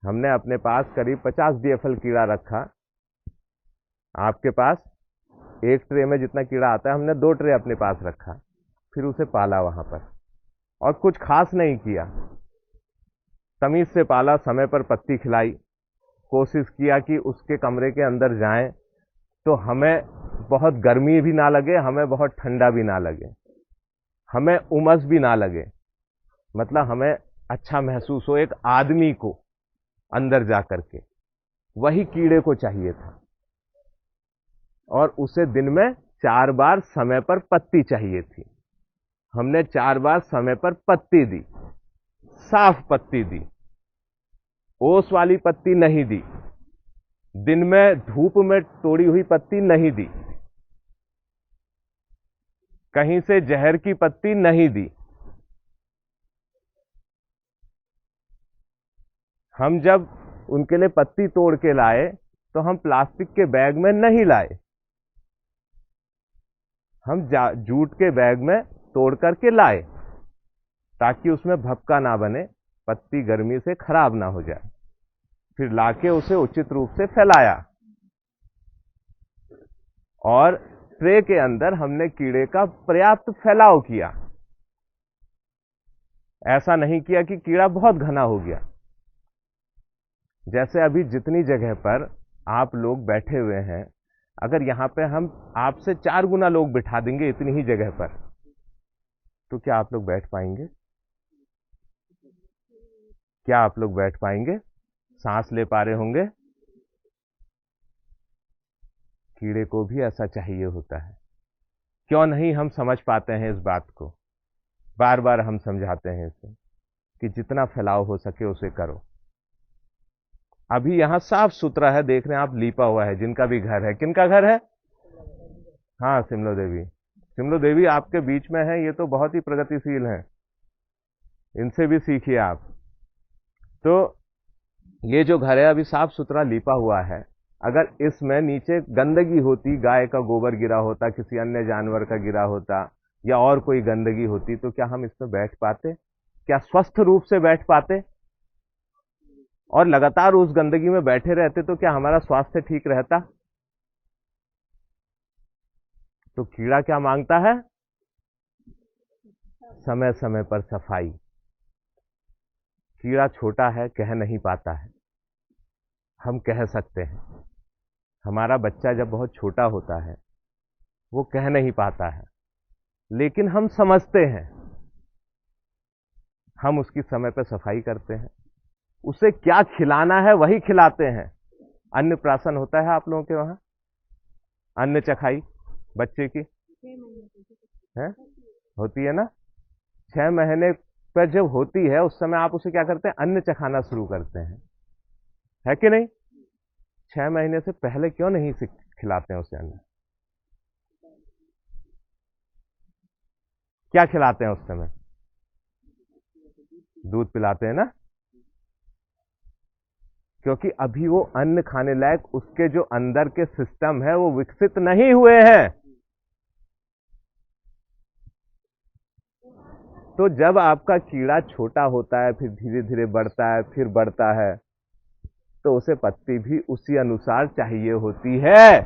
हमने अपने पास करीब 50 DFL कीड़ा रखा। आपके पास एक ट्रे में जितना कीड़ा आता है, हमने 2 ट्रे अपने पास रखा, फिर उसे पाला वहां पर, और कुछ खास नहीं किया। तमीज से पाला, समय पर पत्ती खिलाई, कोशिश किया कि उसके कमरे के अंदर जाएं तो हमें बहुत गर्मी भी ना लगे, हमें बहुत ठंडा भी ना लगे, हमें उमस भी ना लगे, मतलब हमें अच्छा महसूस हो एक आदमी को अंदर जा करके। वही कीड़े को चाहिए था, और उसे दिन में 4 बार समय पर पत्ती चाहिए थी। हमने 4 बार समय पर पत्ती दी, साफ पत्ती दी, ओस वाली पत्ती नहीं दी, दिन में धूप में तोड़ी हुई पत्ती नहीं दी, कहीं से जहर की पत्ती नहीं दी। हम जब उनके लिए पत्ती तोड़ के लाए तो हम प्लास्टिक के बैग में नहीं लाए, हम जूट के बैग में तोड़ करके लाए, ताकि उसमें भपका ना बने, पत्ती गर्मी से खराब ना हो जाए। फिर लाके उसे उचित रूप से फैलाया, और ट्रे के अंदर हमने कीड़े का पर्याप्त फैलाव किया। ऐसा नहीं किया कि कीड़ा बहुत घना हो गया। जैसे अभी जितनी जगह पर आप लोग बैठे हुए हैं, अगर यहां पे हम आपसे 4 गुना लोग बिठा देंगे इतनी ही जगह पर, तो क्या आप लोग बैठ पाएंगे? क्या आप लोग बैठ पाएंगे? सांस ले पा रहे होंगे? कीड़े को भी ऐसा चाहिए होता है। क्यों नहीं हम समझ पाते हैं इस बात को? बार बार हम समझाते हैं इसे कि जितना फैलाव हो सके उसे करो। अभी यहां साफ सुथरा है, देख रहे हैं आप, लीपा हुआ है। जिनका भी घर है, किनका घर है? हाँ, सिमलो देवी। सिमलो देवी आपके बीच में है, ये तो बहुत ही प्रगतिशील है, इनसे भी सीखिए आप। तो ये जो घर है अभी साफ सुथरा लीपा हुआ है, अगर इसमें नीचे गंदगी होती, गाय का गोबर गिरा होता, किसी अन्य जानवर का गिरा होता, या और कोई गंदगी होती, तो क्या हम इसमें बैठ पाते? क्या स्वस्थ रूप से बैठ पाते? और लगातार उस गंदगी में बैठे रहते तो क्या हमारा स्वास्थ्य ठीक रहता? तो कीड़ा क्या मांगता है? समय समय पर सफाई। कीड़ा छोटा है, कह नहीं पाता है, हम कह सकते हैं। हमारा बच्चा जब बहुत छोटा होता है, वो कह नहीं पाता है, लेकिन हम समझते हैं, हम उसकी समय पर सफाई करते हैं, उसे क्या खिलाना है वही खिलाते हैं। अन्नप्राशन होता है आप लोगों के वहां? अन्न चखाई बच्चे की है, होती है ना? 6 महीने पर जब होती है, उस समय आप उसे क्या करते हैं? अन्न चखाना शुरू करते हैं, है कि नहीं? 6 महीने से पहले क्यों नहीं खिलाते हैं उसे अन्न? क्या खिलाते हैं उस समय? दूध पिलाते हैं ना, क्योंकि अभी वो अन्न खाने लायक उसके जो अंदर के सिस्टम है वो विकसित नहीं हुए हैं। तो जब आपका कीड़ा छोटा होता है, फिर धीरे धीरे बढ़ता है, फिर बढ़ता है, तो उसे पत्ती भी उसी अनुसार चाहिए होती है।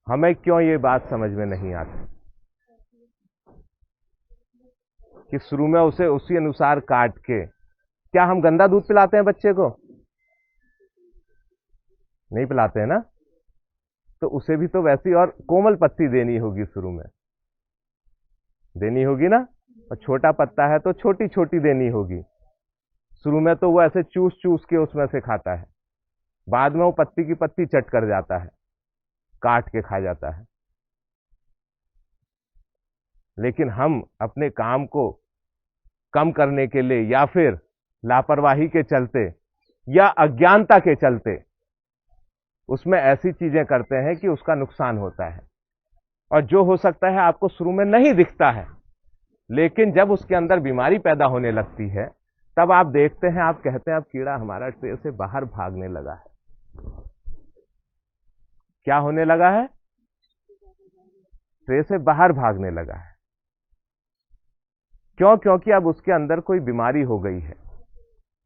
हमें क्यों ये बात समझ में नहीं आती कि शुरू में उसे उसी अनुसार काट के, क्या हम गंदा दूध पिलाते हैं बच्चे को? नहीं पिलाते हैं ना? तो उसे भी तो वैसी और कोमल पत्ती देनी होगी, शुरू में देनी होगी ना। और छोटा पत्ता है तो छोटी छोटी देनी होगी। शुरू में तो वो ऐसे चूस चूस के उसमें से खाता है, बाद में वो पत्ती की पत्ती चट कर जाता है, काट के खा जाता है। लेकिन हम अपने काम को कम करने के लिए, या फिर लापरवाही के चलते, या अज्ञानता के चलते, उसमें ऐसी चीजें करते हैं कि उसका नुकसान होता है। और जो हो सकता है आपको शुरू में नहीं दिखता है, लेकिन जब उसके अंदर बीमारी पैदा होने लगती है, तब आप देखते हैं, आप कहते हैं अब कीड़ा हमारा ट्रे से बाहर भागने लगा है। क्या होने लगा है? ट्रे से बाहर भागने लगा है। क्यों? क्योंकि अब उसके अंदर कोई बीमारी हो गई है,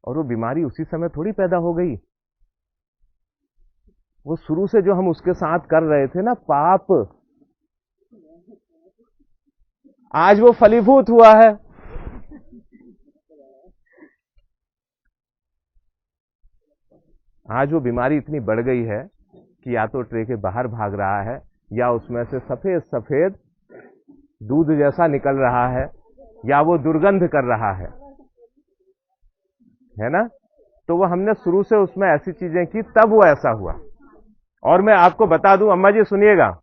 और वो बीमारी उसी समय थोड़ी पैदा हो गई। वो शुरू से जो हम उसके साथ कर रहे थे ना पाप, आज वो फलीभूत हुआ है। आज वो बीमारी इतनी बढ़ गई है कि या तो ट्रे के बाहर भाग रहा है, या उसमें से सफेद सफेद दूध जैसा निकल रहा है, या वो दुर्गंध कर रहा है ना। तो वो हमने शुरू से उसमें ऐसी चीजें की, तब वो ऐसा हुआ। और मैं आपको बता दूं, अम्मा जी सुनिएगा,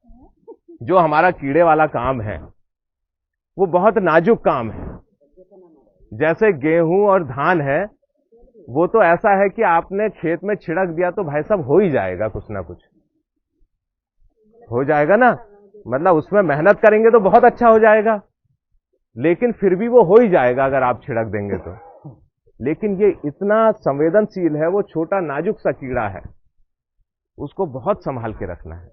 जो हमारा कीड़े वाला काम है वो बहुत नाजुक काम है। जैसे गेहूं और धान है, वो तो ऐसा है कि आपने खेत में छिड़क दिया तो भाई साहब हो ही जाएगा, कुछ ना कुछ हो जाएगा ना। मतलब उसमें मेहनत करेंगे तो बहुत अच्छा हो जाएगा, लेकिन फिर भी वो हो ही जाएगा अगर आप छिड़क देंगे तो। लेकिन ये इतना संवेदनशील है, वो छोटा नाजुक सा कीड़ा है, उसको बहुत संभाल के रखना है,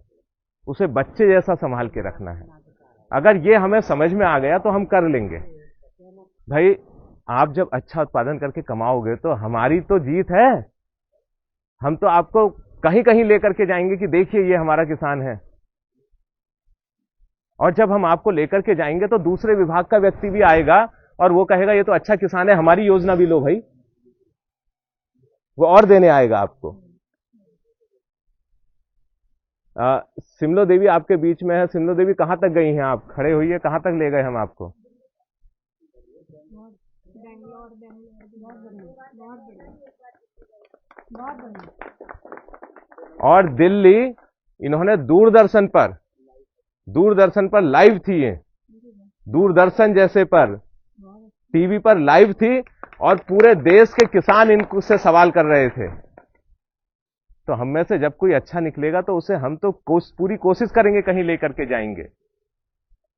उसे बच्चे जैसा संभाल के रखना है। अगर ये हमें समझ में आ गया तो हम कर लेंगे। भाई आप जब अच्छा उत्पादन करके कमाओगे तो हमारी तो जीत है। हम तो आपको कहीं कहीं लेकर के जाएंगे कि देखिए ये हमारा किसान है। और जब हम आपको लेकर के जाएंगे तो दूसरे विभाग का व्यक्ति भी आएगा और वो कहेगा ये तो अच्छा किसान है, हमारी योजना भी लो भाई, वो और देने आएगा आपको। सिमलो देवी आपके बीच में है। सिमलो देवी कहां तक गई हैं आप? खड़े हुई है, कहां तक ले गए हम आपको? और दिल्ली, इन्होंने दूरदर्शन पर लाइव थी, ये दूरदर्शन जैसे पर टीवी पर लाइव थी और पूरे देश के किसान इनसे सवाल कर रहे थे। तो हम में से जब कोई अच्छा निकलेगा तो उसे हम तो पूरी कोशिश करेंगे, कहीं लेकर के जाएंगे।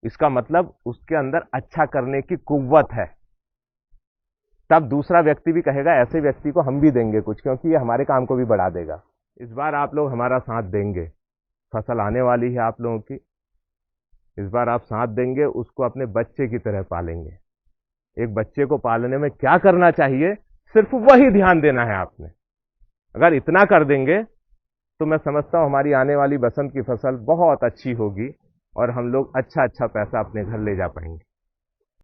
इसका मतलब उसके अंदर अच्छा करने की कुव्वत है। तब दूसरा व्यक्ति भी कहेगा ऐसे व्यक्ति को हम भी देंगे कुछ, क्योंकि ये हमारे काम को भी बढ़ा देगा। इस बार आप लोग हमारा साथ देंगे, फसल आने वाली है आप लोगों की। इस बार आप साथ देंगे, उसको अपने बच्चे की तरह पालेंगे। एक बच्चे को पालने में क्या करना चाहिए, सिर्फ वही ध्यान देना है आपने। अगर इतना कर देंगे तो मैं समझता हूं हमारी आने वाली बसंत की फसल बहुत अच्छी होगी और हम लोग अच्छा अच्छा पैसा अपने घर ले जा पाएंगे।